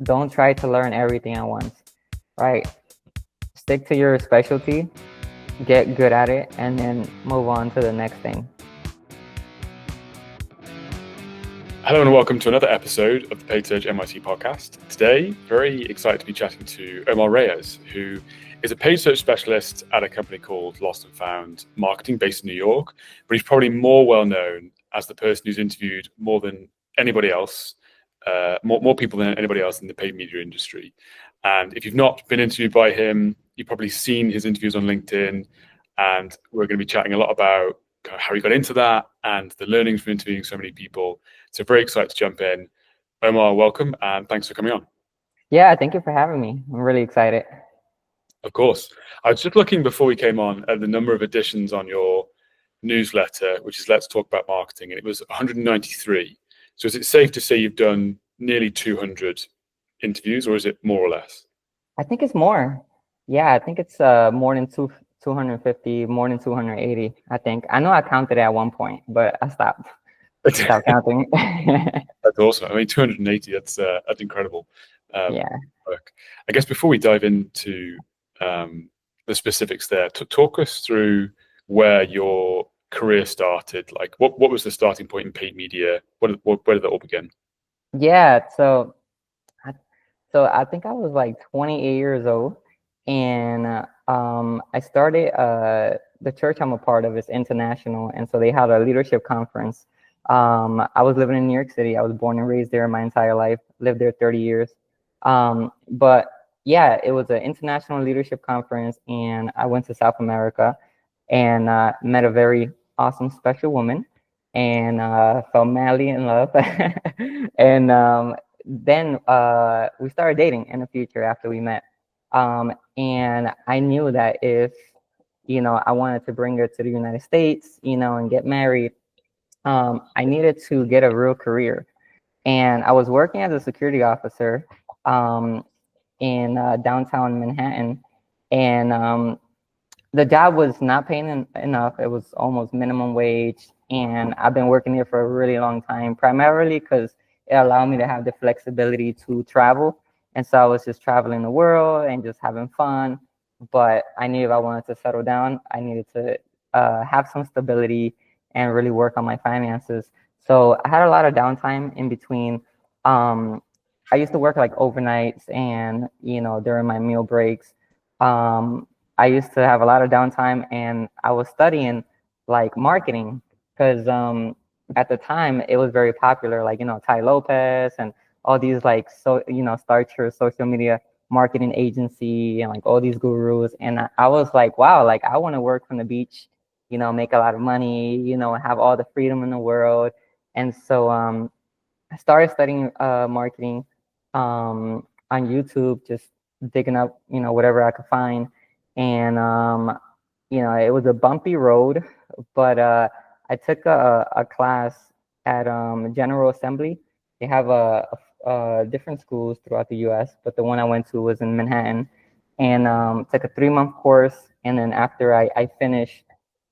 don't try to learn everything at once, right? Stick to your specialty, get good at it, and then move on to the next thing. Hello and welcome to another episode of the Paid Search MIT podcast. Today, very excited to be chatting to Omar Reyes, who is a paid search specialist at a company called Lost and Found Marketing based in New York, but he's probably more well known as the person who's interviewed more than anybody else, more people than anybody else in the paid media industry. And if you've not been interviewed by him, you've probably seen his interviews on LinkedIn, and we're going to be chatting a lot about how he got into that and the learnings from interviewing so many people. So very excited to jump in. Omar, welcome, and thanks for coming on. Yeah, thank you for having me. I'm really excited. Of course. I was just looking before we came on at the number of editions on your newsletter, which is Let's Talk About Marketing, and it was 193. So is it safe to say you've done nearly 200 interviews, or is it more or less? I think it's more. Yeah, I think it's more than 250, more than 280, I think. I know I counted at one point, but I stopped counting. That's awesome. I mean, 280, that's incredible. Yeah. Work. I guess before we dive into the specifics there, talk us through where your career started. Like, what was the starting point in paid media? Where did that all begin? Yeah, so I think I was like 28 years old, and I started the church I'm a part of is international, and so they had a leadership conference. I was living in New York City. I was born and raised there my entire life, lived there 30 years. But yeah, it was an international leadership conference, and I went to South America and met a very awesome, special woman, and fell madly in love. And then we started dating in the future after we met. And I knew that if, I wanted to bring her to the United States, and get married, I needed to get a real career. And I was working as a security officer in downtown Manhattan. And the job was not paying enough. It was almost minimum wage. And I've been working there for a really long time, primarily because it allowed me to have the flexibility to travel. And so I was just traveling the world and just having fun. But I knew if I wanted to settle down, I needed to have some stability and really work on my finances. So I had a lot of downtime in between. I used to work like overnights and, during my meal breaks. I used to have a lot of downtime, and I was studying like marketing because at the time it was very popular, like, Ty Lopez and all these like, start your social media marketing agency and like all these gurus. And I was like, wow, like I want to work from the beach, make a lot of money, have all the freedom in the world. And so I started studying marketing on YouTube, just digging up, whatever I could find. And, it was a bumpy road, but I took a class at General Assembly. They have different schools throughout the US, but the one I went to was in Manhattan, and took a 3-month course. And then after I finished,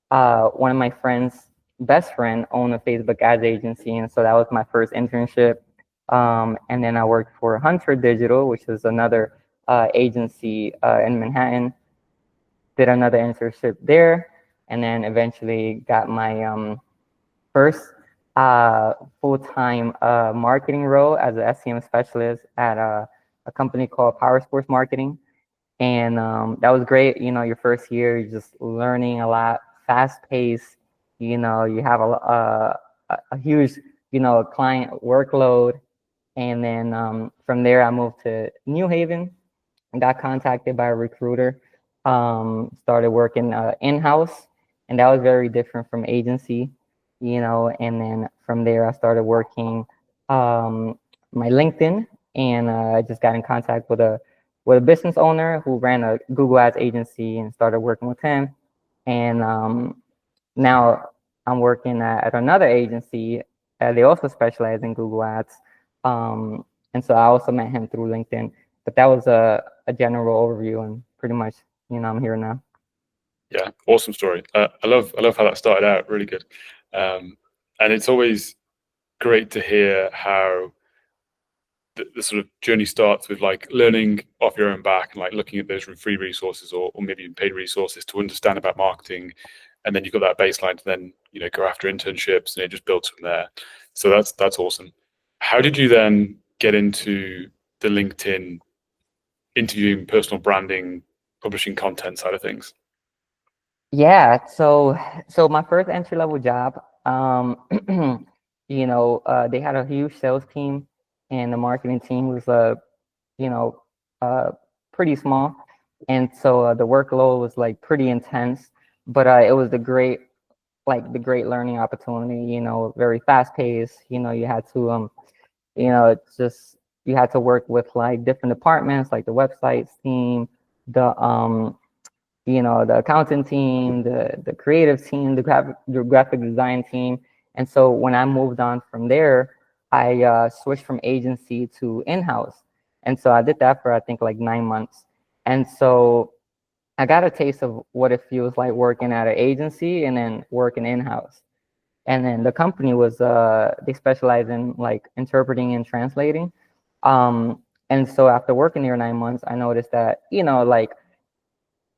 one of my friends' best friend owned a Facebook ads agency, and so that was my first internship. And then I worked for Hunter Digital, which is another agency in Manhattan. Did another internship there, and then eventually got my first full-time marketing role as an SEM specialist at a company called Power Sports Marketing. And that was great. Your first year, you're just learning a lot, fast-paced. You have a huge, client workload. And then from there, I moved to New Haven and got contacted by a recruiter. Started working in-house, and that was very different from agency, and then from there I started working my LinkedIn, and I just got in contact with a business owner who ran a Google Ads agency and started working with him. And now I'm working at another agency. They also specialize in Google Ads. And so I also met him through LinkedIn, but that was a general overview, and pretty much, I'm here now. Yeah, awesome story. I love how that started out. Really good. And it's always great to hear how the sort of journey starts with like learning off your own back and like looking at those free resources or maybe even paid resources to understand about marketing, and then you've got that baseline to then go after internships, and it just builds from there. So that's awesome. How did you then get into the LinkedIn interviewing, personal branding, publishing content side of things? Yeah, so my first entry level job, they had a huge sales team, and the marketing team was you know, uh, pretty small, and so the workload was like pretty intense, but it was the great learning opportunity. Very fast paced. You had to it's just you had to work with like different departments, like the websites team, the the accounting team, the creative team, the graphic design team. And so when I moved on from there, I switched from agency to in-house. And so I did that for I think like 9 months. And so I got a taste of what it feels like working at an agency and then working in-house. And then the company was they specialize in like interpreting and translating. And so after working there 9 months, I noticed that like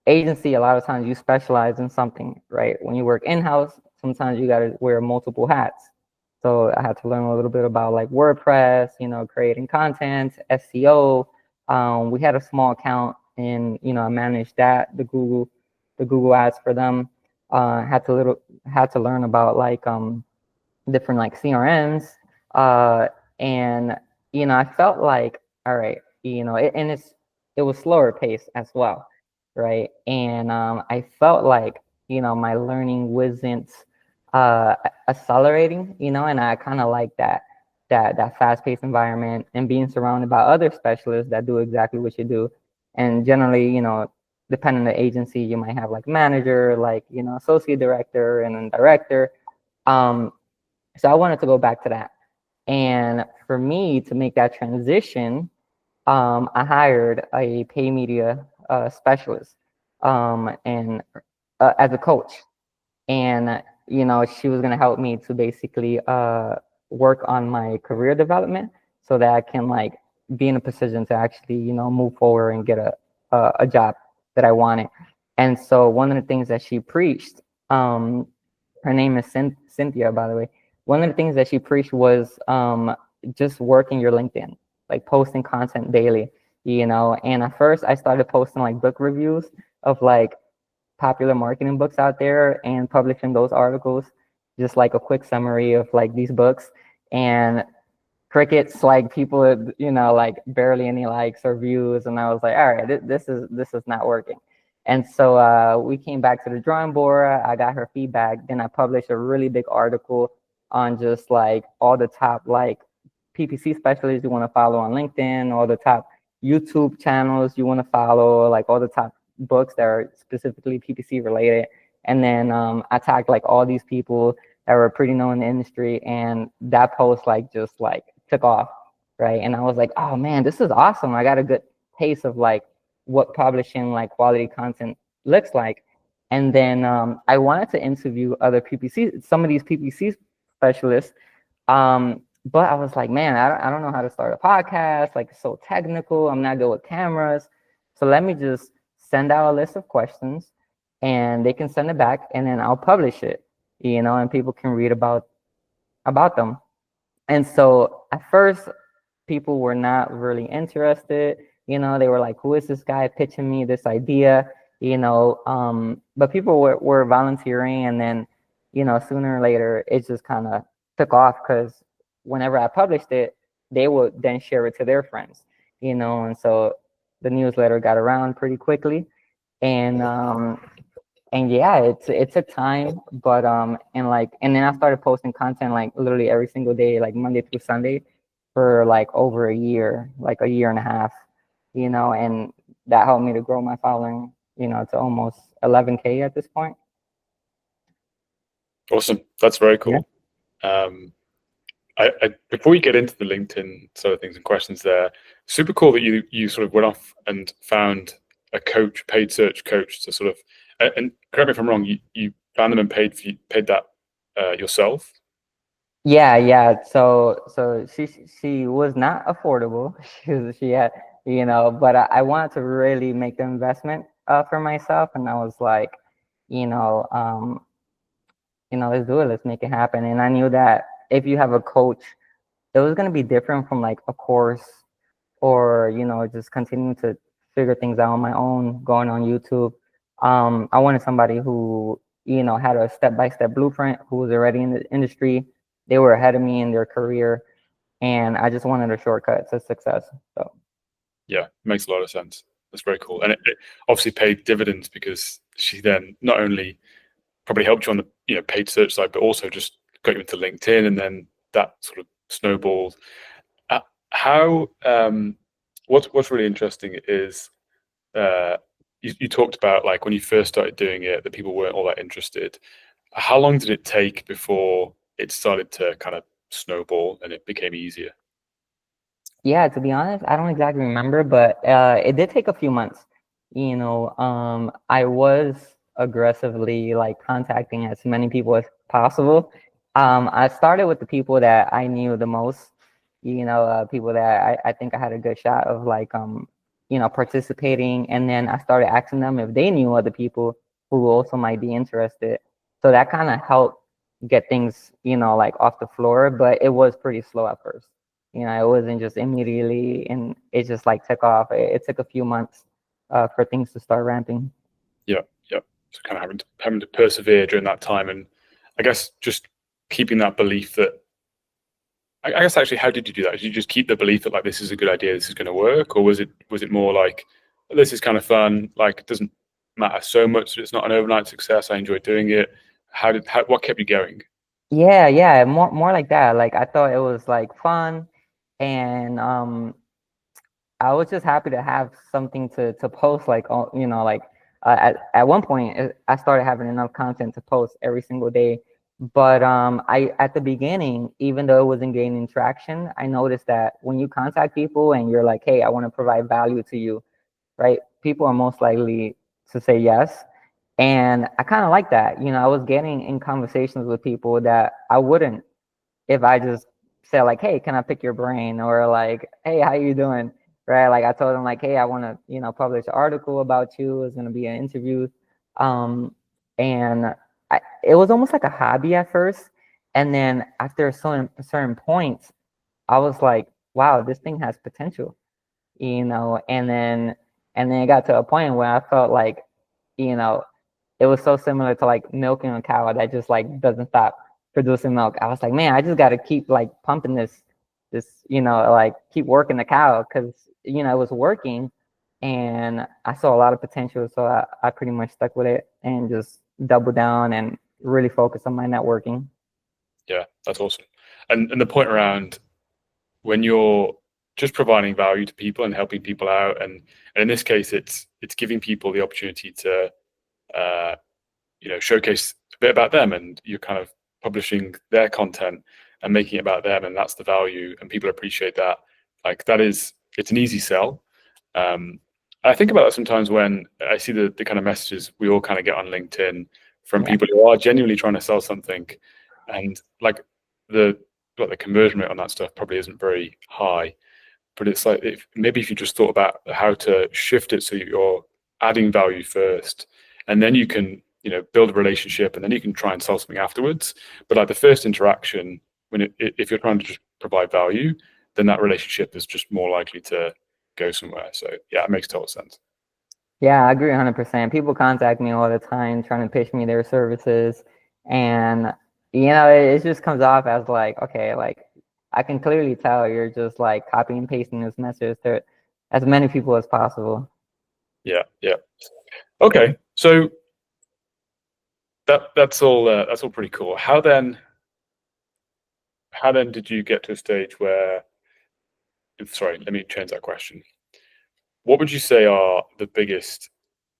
agency, a lot of times you specialize in something, right? When you work in-house, sometimes you got to wear multiple hats. So I had to learn a little bit about like WordPress, creating content, SEO. We had a small account, and I managed that, the Google ads for them. Had to learn about like different like CRMs, and I felt like, all right, it was slower pace as well, right? And I felt like my learning wasn't uh, accelerating, and I kind of like that fast-paced environment and being surrounded by other specialists that do exactly what you do. And generally, depending on the agency, you might have like manager, like associate director, and then director. So I wanted to go back to that. And for me to make that transition, I hired a pay media specialist, and as a coach. And she was going to help me to basically work on my career development so that I can like be in a position to actually move forward and get a job that I wanted. And so one of the things that she preached, her name is Cynthia, by the way. One of the things that she preached was just working your LinkedIn, like posting content daily, And at first I started posting like book reviews of like popular marketing books out there and publishing those articles, just like a quick summary of like these books. And crickets, like people, like barely any likes or views. And I was like, all right, this is not working. And so we came back to the drawing board. I got her feedback. Then I published a really big article on just like all the top like PPC specialists you want to follow on LinkedIn, all the top YouTube channels you want to follow, like all the top books that are specifically PPC related. And then I tagged like all these people that were pretty known in the industry, and that post like just like took off, right? And I was like, oh man, this is awesome. I got a good taste of like what publishing like quality content looks like. And then I wanted to interview some of these PPC specialists. But I was like, man, I don't know how to start a podcast. Like, it's so technical. I'm not good with cameras. So let me just send out a list of questions, and they can send it back, and then I'll publish it, and people can read about them. And so at first, people were not really interested. They were like, who is this guy pitching me this idea? But people were volunteering, and then, sooner or later, it just kind of took off because whenever I published it, they would then share it to their friends, and so the newsletter got around pretty quickly. And yeah, it took time, but and then I started posting content like literally every single day, like Monday through Sunday, for like over a year, like a year and a half, and that helped me to grow my following, to almost 11K at this point. Awesome, that's very cool. Yeah. Before we get into the LinkedIn sort of things and questions there, super cool that you sort of went off and found a coach, paid search coach to sort of, and correct me if I'm wrong, you found them and paid that yourself? Yeah. So she was not affordable. She had, but I wanted to really make the investment for myself, and I was like, you know, um, let's do it, let's make it happen. And I knew that if you have a coach, it was gonna be different from like a course or just continuing to figure things out on my own, going on YouTube. I wanted somebody who had a step-by-step blueprint, who was already in the industry. They were ahead of me in their career, and I just wanted a shortcut to success. So Yeah, makes a lot of sense. That's very cool, and it obviously paid dividends because she then not only probably helped you on the paid search side, but also just got you into LinkedIn, and then that sort of snowballed. How what's really interesting is you talked about like when you first started doing it, that people weren't all that interested. How long did it take before it started to kind of snowball and it became easier? yeah, to be honest, I don't exactly remember, but it did take a few months. I was aggressively like contacting as many people as possible. I started with the people that I knew the most, people that I think I had a good shot of like, participating. And then I started asking them if they knew other people who also might be interested. So that kind of helped get things, like off the floor, but it was pretty slow at first. It wasn't just immediately, and it just like took off. It took a few months for things to start ramping. Yeah, yeah. So kind of having to persevere during that time, and I guess just keeping that belief that. I guess actually, how did you do that? Did you just keep the belief that like this is a good idea, this is going to work, or was it more like this is kind of fun, like it doesn't matter so much that it's not an overnight success. I enjoy doing it. What kept you going? Yeah, more like that. Like I thought it was like fun, and I was just happy to have something to post. Like like at one point I started having enough content to post every single day. But I at the beginning, even though it wasn't gaining traction, I noticed that when you contact people and you're like, hey, I want to provide value to you, right? People are most likely to say yes. And I kind of like that. I was getting in conversations with people that I wouldn't if I just said like, hey, can I pick your brain? Or like, hey, how you doing? Right? Like I told them like, hey, I want to, publish an article about you. It's going to be an interview. Um, and it was almost like a hobby at first. And then after a certain points, I was like, wow, this thing has potential, and then it got to a point where I felt like, you know, it was so similar to like milking a cow that just like doesn't stop producing milk. I was like, man, I just got to keep like pumping this, like keep working the cow because it was working, and I saw a lot of potential. So I pretty much stuck with it and just doubled down and really focused on my networking. Yeah, that's awesome. And the point around when you're just providing value to people and helping people out, and in this case, it's giving people the opportunity to uh, showcase a bit about them, and you're kind of publishing their content and making it about them, and that's the value, and people appreciate that. Like it's an easy sell. um, I think about that sometimes when I see the kind of messages we all kind of get on LinkedIn from Yeah. people who are genuinely trying to sell something, and like the the conversion rate on that stuff probably isn't very high. But it's like maybe if you just thought about how to shift it so you're adding value first, and then you can build a relationship, and then you can try and sell something afterwards. But like the first interaction, if you're trying to just provide value, then that relationship is just more likely to go somewhere. So yeah, it makes total sense. Yeah, I agree 100%. People contact me all the time trying to pitch me their services. And, it just comes off as like, okay, like I can clearly tell you're just like copy and pasting this message to as many people as possible. Yeah, yeah. Okay, so that's all pretty cool. How then did you get to a stage where? Sorry, let me change that question. What would you say are the biggest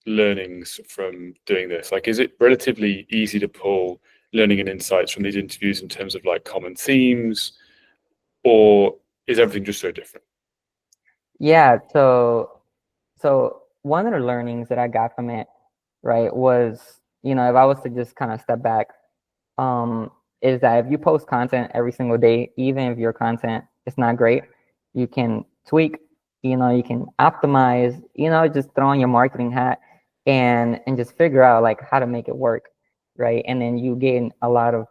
learnings from doing this? Like, is it relatively easy to pull learning and insights from these interviews in terms of like common themes, or is everything just so different? Yeah, so one of the learnings that I got from it, right, was, if I was to just kind of step back, um, is that if you post content every single day, even if your content is not great, you can tweak, you can optimize, just throw on your marketing hat and just figure out like how to make it work, right? And then you gain a lot of,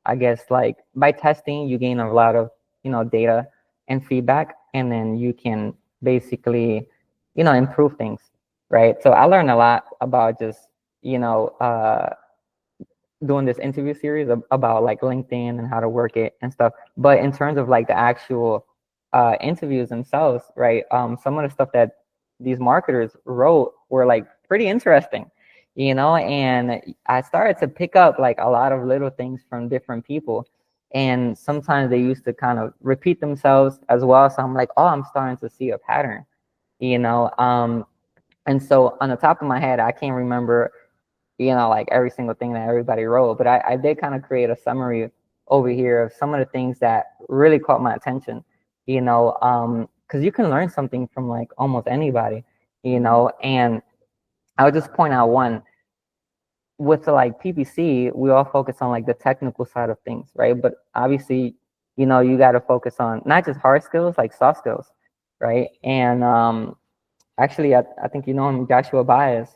I guess, like by testing, you gain a lot of, data and feedback, and then you can basically, improve things, right? So I learned a lot about just, doing this interview series about like LinkedIn and how to work it and stuff. But in terms of like the actual interviews themselves, right? Some of the stuff that these marketers wrote were like pretty interesting, and I started to pick up like a lot of little things from different people. And sometimes they used to kind of repeat themselves as well. So I'm like, oh, I'm starting to see a pattern, you know. And so on the top of my head, I can't remember, like every single thing that everybody wrote, but I did kind of create a summary over here of some of the things that really caught my attention, because you can learn something from like almost anybody, and I would just point out one. With like PPC, we all focus on like the technical side of things, right? But obviously, you got to focus on not just hard skills, like soft skills, right? And actually, I think you know him, Joshua Baez,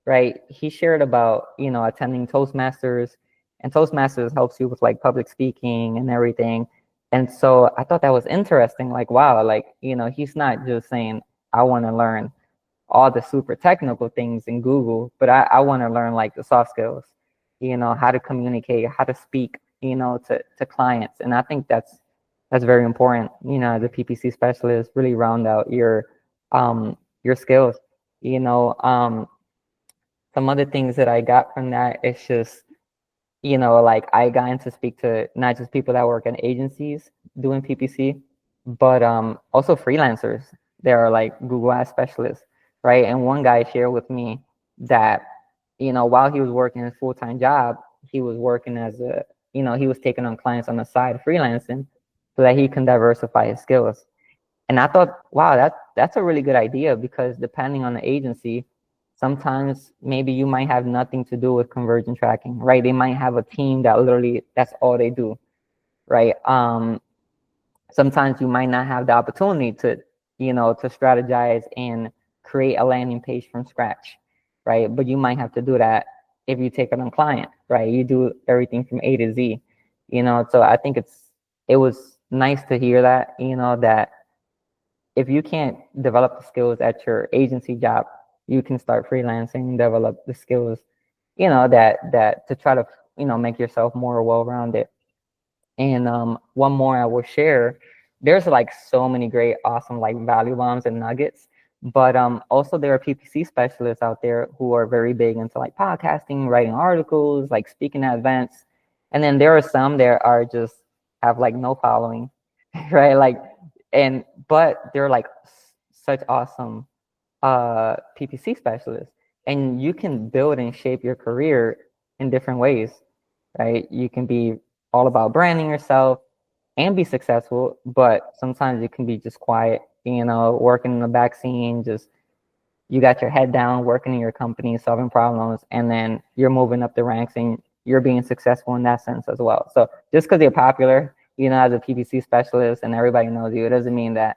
right? He shared about, attending Toastmasters, and Toastmasters helps you with like public speaking and everything. And so I thought that was interesting. Like, wow, like, he's not just saying, I want to learn all the super technical things in Google, but I want to learn like the soft skills, how to communicate, how to speak, to clients. And I think that's very important, as a PPC specialist, really round out your skills, some other things that I got from that, it's just, like I got to speak to not just people that work in agencies doing PPC, but also freelancers. There are like Google Ads specialists, right? And one guy shared with me that, while he was working his full-time job, he was working as a, he was taking on clients on the side, freelancing, so that he can diversify his skills. And I thought, wow, that's a really good idea, because depending on the agency, sometimes maybe you might have nothing to do with conversion tracking, right? They might have a team that literally that's all they do, right? Sometimes you might not have the opportunity to, to strategize and create a landing page from scratch, right? But you might have to do that if you take it on client, right? You do everything from A to Z, So I think it was nice to hear that, that if you can't develop the skills at your agency job, you can start freelancing, develop the skills, that to try to, make yourself more well-rounded. And one more I will share, there's like so many great, awesome, like value bombs and nuggets, but also there are PPC specialists out there who are very big into like podcasting, writing articles, like speaking at events. And then there are some that are just have like no following, right? Like, but they're like such awesome PPC specialists, and you can build and shape your career in different ways, right? You can be all about branding yourself and be successful, but sometimes you can be just quiet, working in the back scene, just you got your head down, working in your company, solving problems, and then you're moving up the ranks and you're being successful in that sense as well. So just because you're popular, as a PPC specialist and everybody knows you, it doesn't mean that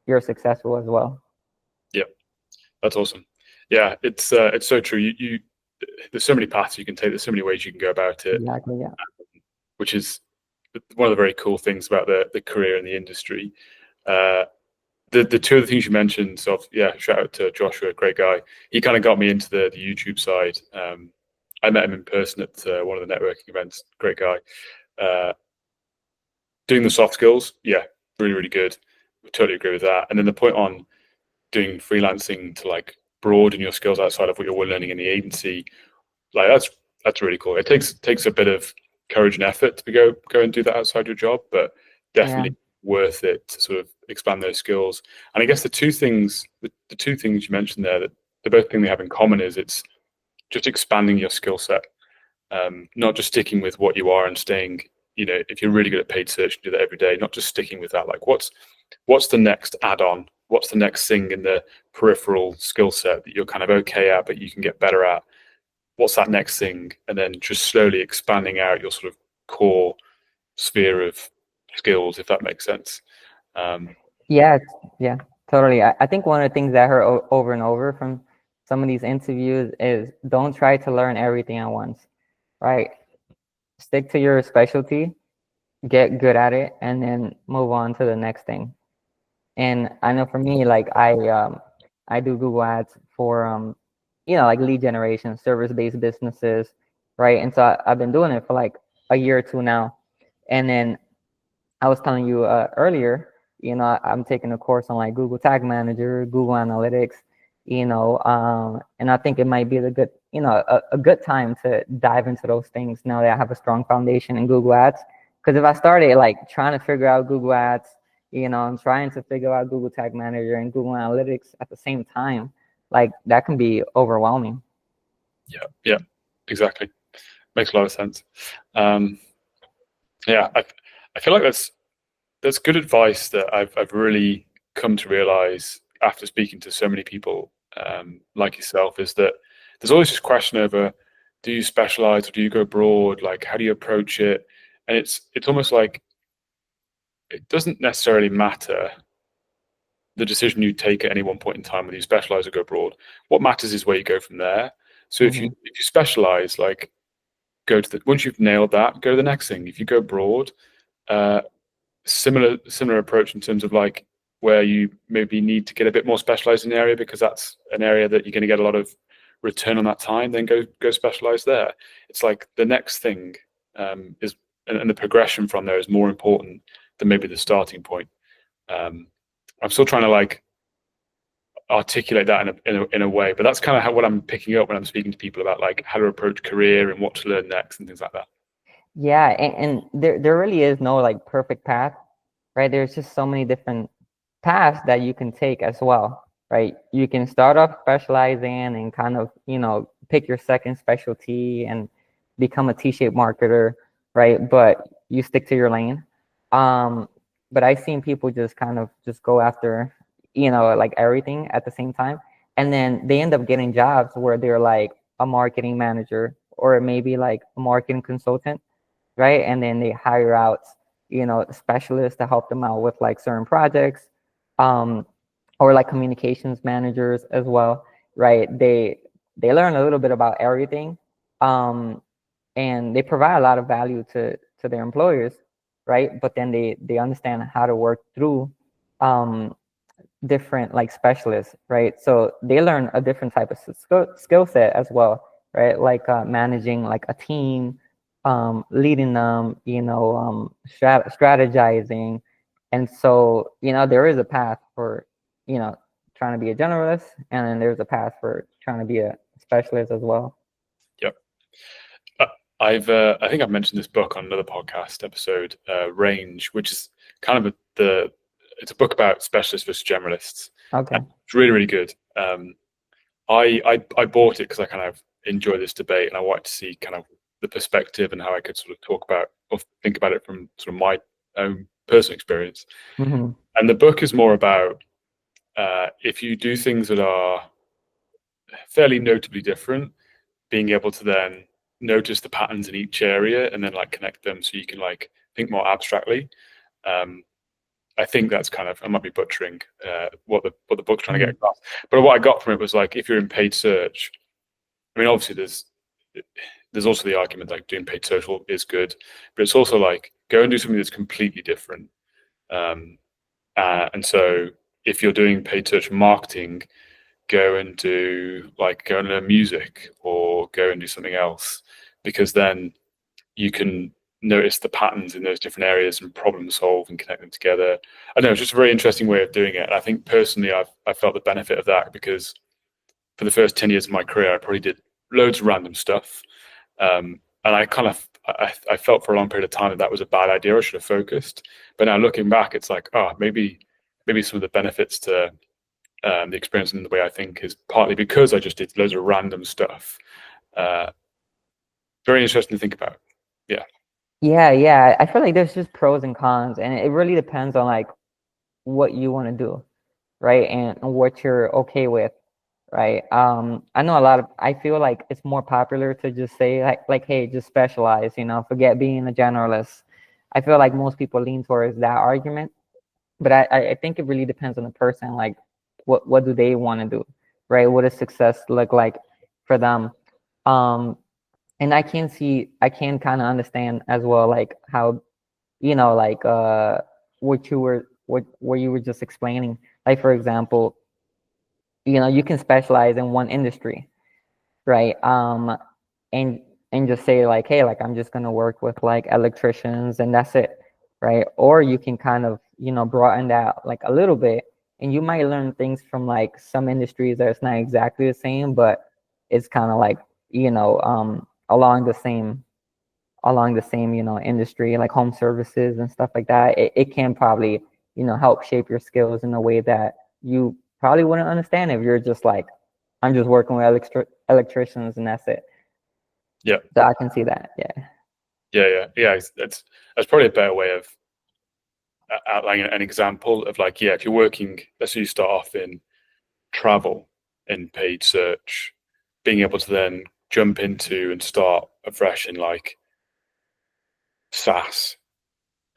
you're successful as well. Yeah, that's awesome. Yeah, it's so true. You there's so many paths you can take. There's so many ways you can go about it. Exactly. Yeah. Which is one of the very cool things about the career in the industry. The two of the things you mentioned, so yeah, shout out to Joshua, great guy. He kind of got me into the YouTube side. I met him in person at one of the networking events. Great guy. Doing the soft skills, yeah, really, really good. We totally agree with that. And then the point on doing freelancing to like broaden your skills outside of what you're learning in the agency, like that's really cool. It takes a bit of courage and effort to go and do that outside your job, but definitely worth it to sort of expand those skills. And I guess the two things you mentioned there, that the both thing they have in common is it's just expanding your skill set, not just sticking with what you are and staying, if you're really good at paid search and do that every day, not just sticking with that. Like what's the next add-on? What's the next thing in the peripheral skill set that you're kind of okay at, but you can get better at? What's that next thing? And then just slowly expanding out your sort of core sphere of skills, if that makes sense. Yeah, totally. I think one of the things that I heard over and over from some of these interviews is don't try to learn everything at once, right? Stick to your specialty, get good at it, and then move on to the next thing. And I know for me, like I do Google Ads for like lead generation, service-based businesses, right? And so I've been doing it for like a year or two now. And then I was telling you earlier, I'm taking a course on like Google Tag Manager, Google Analytics, and I think it might be a good time to dive into those things now that I have a strong foundation in Google Ads. Because if I started like trying to figure out Google Ads, I'm trying to figure out Google Tag Manager and Google Analytics at the same time, like that can be overwhelming. Yeah, exactly. Makes a lot of sense. Yeah, I feel like that's good advice that I've really come to realize after speaking to so many people like yourself, is that there's always this question over, do you specialize or do you go broad? Like, how do you approach it? And it's almost like it doesn't necessarily matter the decision you take at any one point in time, whether you specialize or go broad. What matters is where you go from there. So if you specialize, like, once you've nailed that, go to the next thing. If you go broad, similar approach in terms of like where you maybe need to get a bit more specialized in the area because that's an area that you're going to get a lot of return on that time, then go specialize there. It's like the next thing is, and the progression from there is more important than maybe the starting point. I'm still trying to like articulate that in a way, but that's kind of what I'm picking up when I'm speaking to people about like how to approach career and what to learn next and things like that. Yeah, and there really is no like perfect path, right? There's just so many different paths that you can take as well, right? You can start off specializing and kind of, pick your second specialty and become a T-shaped marketer, right? But you stick to your lane. But I've seen people just kind of just go after, like everything at the same time. And then they end up getting jobs where they're like a marketing manager or maybe like a marketing consultant, right? And then they hire out, specialists to help them out with like certain projects, or like communications managers as well, right? They learn a little bit about everything, and they provide a lot of value to their employers, right? But then they understand how to work through different like specialists, right? So they learn a different type of skill set as well, right? Like managing like a team, leading them, strategizing. And so, there is a path for, trying to be a generalist, and then there's a path for trying to be a specialist as well. Yep. I think I've mentioned this book on another podcast episode, Range, which is kind of it's a book about specialists versus generalists. Okay. It's really, really good. I bought it because I kind of enjoy this debate and I wanted to see kind of the perspective and how I could sort of talk about or think about it from sort of my own personal experience. Mm-hmm. And the book is more about if you do things that are fairly notably different, being able to then notice the patterns in each area and then like connect them so you can like think more abstractly. I think that's kind of, I might be butchering what the book's trying to get across. But what I got from it was like, if you're in paid search, I mean, obviously there's also the argument like doing paid social is good, but it's also like go and do something that's completely different. And so if you're doing paid search marketing, go and learn music or go and do something else, because then you can notice the patterns in those different areas and problem solve and connect them together. I know it's just a very interesting way of doing it. And I think personally, I felt the benefit of that because for the first 10 years of my career, I probably did loads of random stuff. And I kind of, I felt for a long period of time that was a bad idea. I should have focused. But now looking back, it's like, maybe some of the benefits to the experience and the way I think is partly because I just did loads of random stuff. Very interesting to think about. Yeah. I feel like there's just pros and cons, and it really depends on like what you want to do, right? And what you're okay with, right? I know a lot of, I feel like it's more popular to just say like, hey, just specialize, forget being a generalist. I feel like most people lean towards that argument, but I think it really depends on the person. Like, what do they want to do, right? What does success look like for them? Um, and I can kind of understand as well, like how, like what you were just explaining. Like for example, you can specialize in one industry, right? And just say like, hey, like I'm just gonna work with like electricians and that's it, right? Or you can kind of broaden that like a little bit, and you might learn things from like some industries that it's not exactly the same, but it's kind of like along the same industry, like home services and stuff like that. It can probably help shape your skills in a way that you probably wouldn't understand if you're just like, I'm just working with electricians and that's it. Yeah, So I can see that. Yeah. yeah. That's probably a better way of outlining an example of like, yeah, if you're working, let's say you start off in travel in paid search, being able to then jump into and start afresh in like SaaS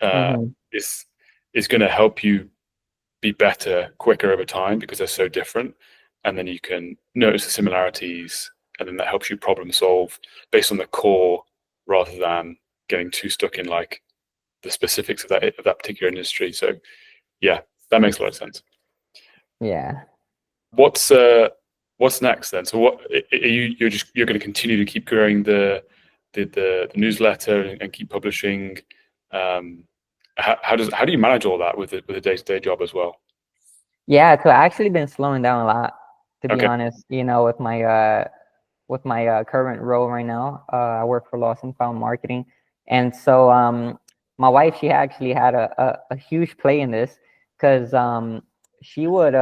Mm-hmm. is going to help you be better quicker over time because they're so different, and then you can notice the similarities, and then that helps you problem solve based on the core rather than getting too stuck in like the specifics of that particular industry. So yeah, that makes a lot of sense. Yeah. What's next then? So what are you're going to continue to keep growing the newsletter and keep publishing? Um, how do you manage all that with a day-to-day job as well? Yeah. So I actually been slowing down a lot, to be Okay. honest, with my current role right now. I work for Lost and Found Marketing. And so my wife, she actually had a huge play in this because she would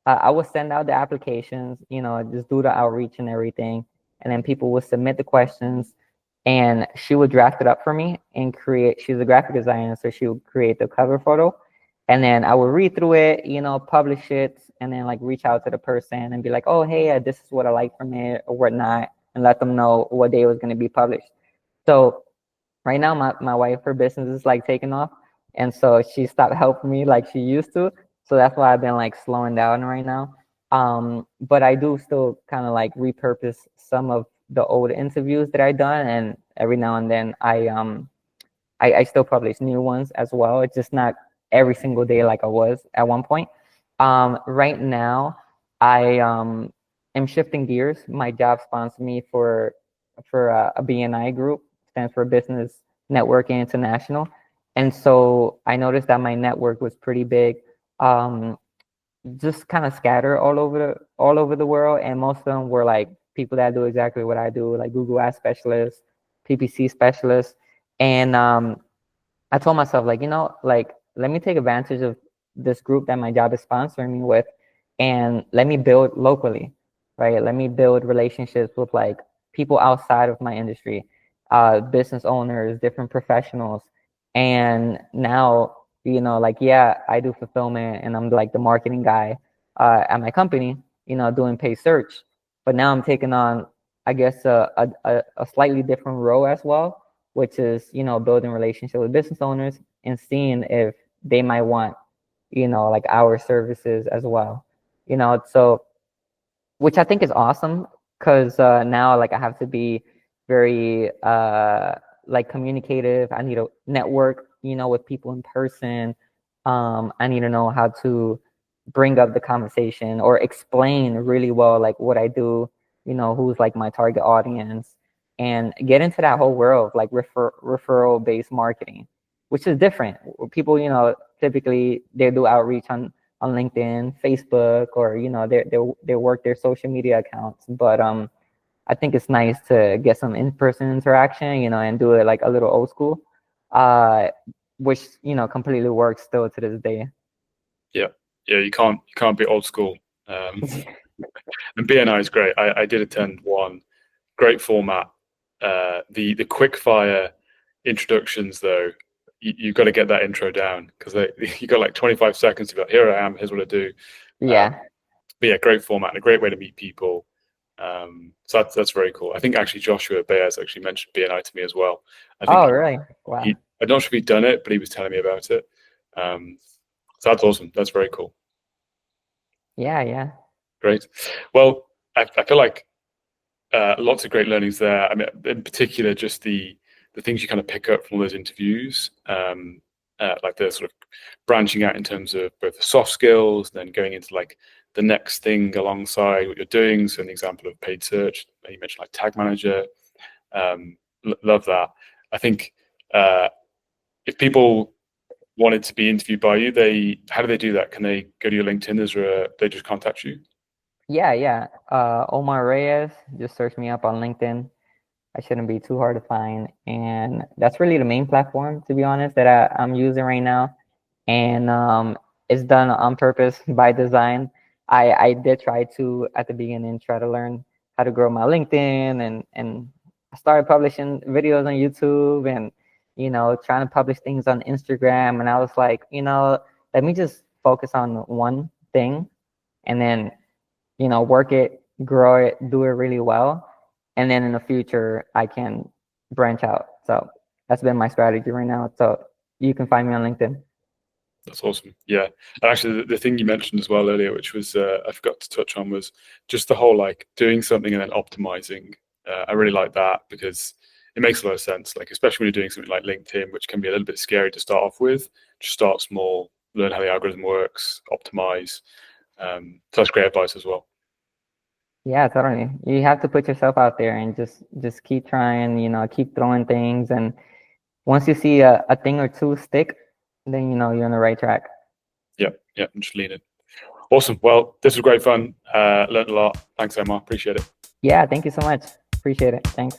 I would send out the applications, just do the outreach and everything, and then people would submit the questions, and she would draft it up for me and create. She's a graphic designer, so she would create the cover photo, and then I would read through it, publish it, and then like reach out to the person and be like, oh hey, this is what I like from it or whatnot, and let them know what day it was going to be published. So right now my wife, her business is like taking off, and so she stopped helping me like she used to, so that's why I've been like slowing down right now. But I do still kind of like repurpose some of the old interviews that I done, and every now and then I still publish new ones as well. It's just not every single day like I was at one point. Right now I am shifting gears. My job sponsored me for a BNI group, stands for Business Networking International. And so I noticed that my network was pretty big, just kind of scattered all over the world, and most of them were like people that do exactly what I do, like Google Ads specialists, PPC specialists. And I told myself, like, like, let me take advantage of this group that my job is sponsoring me with, and let me build locally, right? Let me build relationships with like people outside of my industry, business owners, different professionals. And now, like, yeah, I do fulfillment and I'm like the marketing guy at my company, doing paid search. But now I'm taking on, I guess, a slightly different role as well, which is building relationship with business owners and seeing if they might want like our services as well. So, which I think is awesome, because now like I have to be very like communicative. I need to network with people in person. I need to know how to bring up the conversation or explain really well like what I do, who's like my target audience, and get into that whole world of like referral based marketing, which is different. People, typically they do outreach on LinkedIn, Facebook, or they work their social media accounts. But I think it's nice to get some in-person interaction, and do it like a little old school, which completely works still to this day. Yeah, yeah. You can't be old school. And BNI is great. I did attend one. Great format. The quick fire introductions though, you've got to get that intro down because you got like 25 seconds to go, here I am, here's what I do. Um, Yeah. but yeah, great format and a great way to meet people. So that's very cool. I think actually Joshua Baez actually mentioned BNI to me as well. I think Oh, really? Wow. I'm not sure if he'd done it, but he was telling me about it. So that's awesome. That's very cool. Yeah. Great. Well, I feel like lots of great learnings there. I mean, in particular, just the things you kind of pick up from all those interviews, like the sort of branching out in terms of both the soft skills, then going into like the next thing alongside what you're doing. So an example of paid search, you mentioned like tag manager. Love that. I think if people wanted to be interviewed by you, how do they do that? Can they go to your LinkedIn? They just contact you? Yeah. Omar Reyes, just search me up on LinkedIn. I shouldn't be too hard to find. And that's really the main platform, to be honest, that I'm using right now. And it's done on purpose by design. I did try to, at the beginning, try to learn how to grow my LinkedIn, and I started publishing videos on YouTube, and, trying to publish things on Instagram. And I was like, let me just focus on one thing, and then, work it, grow it, do it really well. And then in the future, I can branch out. So that's been my strategy right now. So you can find me on LinkedIn. That's awesome. Yeah. And actually, the thing you mentioned as well earlier, which was I forgot to touch on, was just the whole like doing something and then optimizing. I really like that because it makes a lot of sense. Like, especially when you're doing something like LinkedIn, which can be a little bit scary to start off with. Just start small, learn how the algorithm works, optimize. So that's great advice as well. Yeah, totally. You have to put yourself out there and just keep trying, keep throwing things. And once you see a thing or two stick, then you're on the right track. Yeah, just lean in. Awesome. Well, this was great fun. Learned a lot. Thanks, Omar. Appreciate it. Yeah, thank you so much. Appreciate it. Thanks.